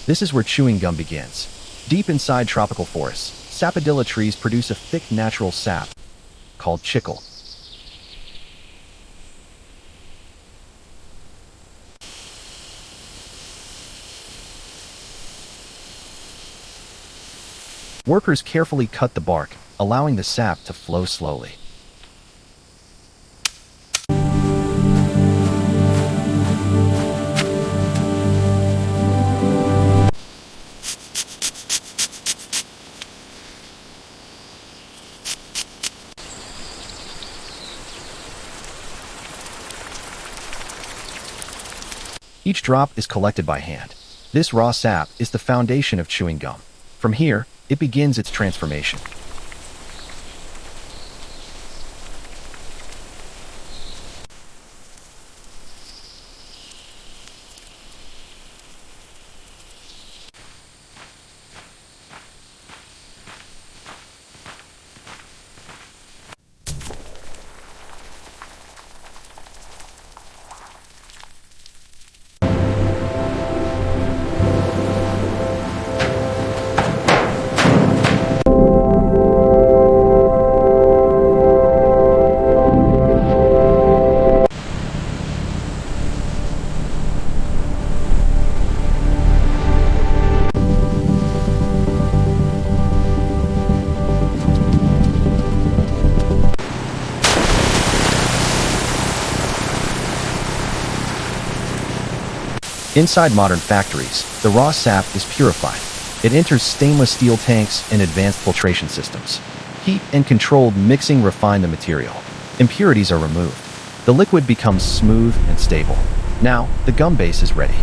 This is where chewing gum begins. Deep inside tropical forests, sapodilla trees produce a thick natural sap called chicle. Workers carefully cut the bark, allowing the sap to flow slowly. Each drop is collected by hand. This raw sap is the foundation of chewing gum. From here, it begins its transformation. Inside modern factories, the raw sap is purified. It enters stainless steel tanks and advanced filtration systems. Heat and controlled mixing refine the material. Impurities are removed. The liquid becomes smooth and stable. Now, the gum base is ready.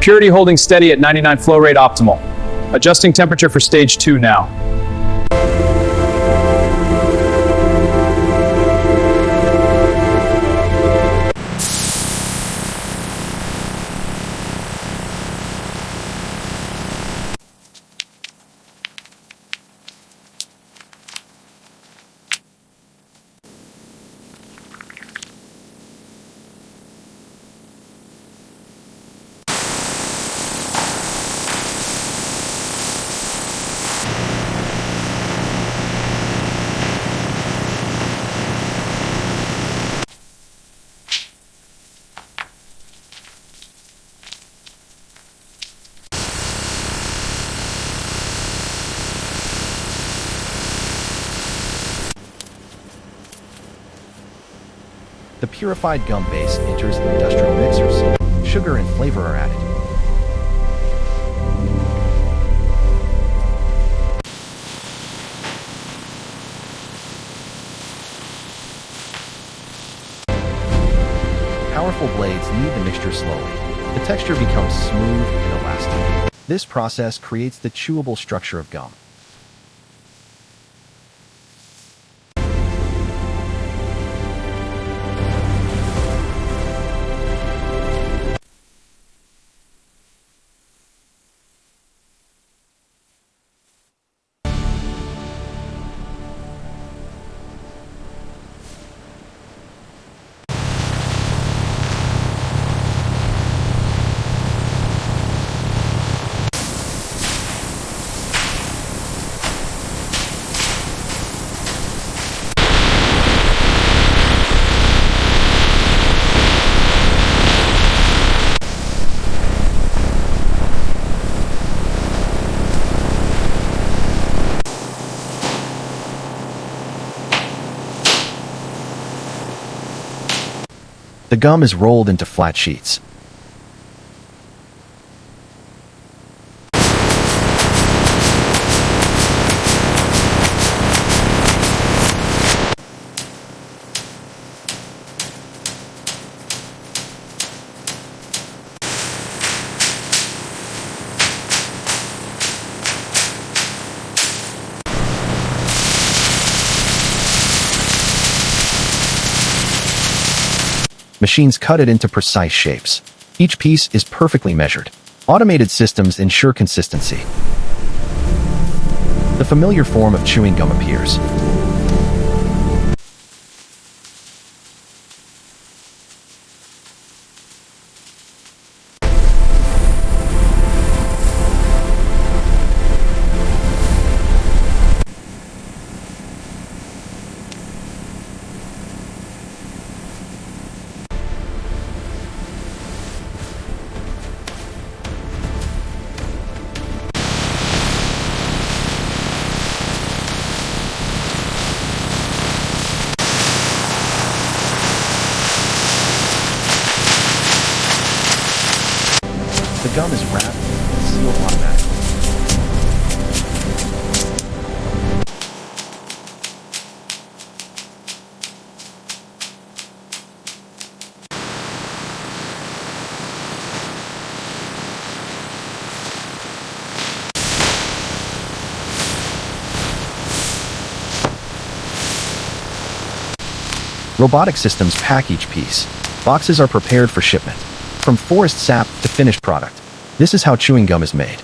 Purity holding steady at 99 flow rate optimal. Adjusting temperature for stage 2 now. The purified gum base enters industrial mixers. Sugar and flavor are added. Powerful blades knead the mixture slowly. The texture becomes smooth and elastic. This process creates the chewable structure of gum. The gum is rolled into flat sheets. Machines cut it into precise shapes. Each piece is perfectly measured. Automated systems ensure consistency. The familiar form of chewing gum appears. The gum is wrapped and sealed automatically. Robotic systems pack each piece. Boxes are prepared for shipment. From forest sap to finished product. This is how chewing gum is made.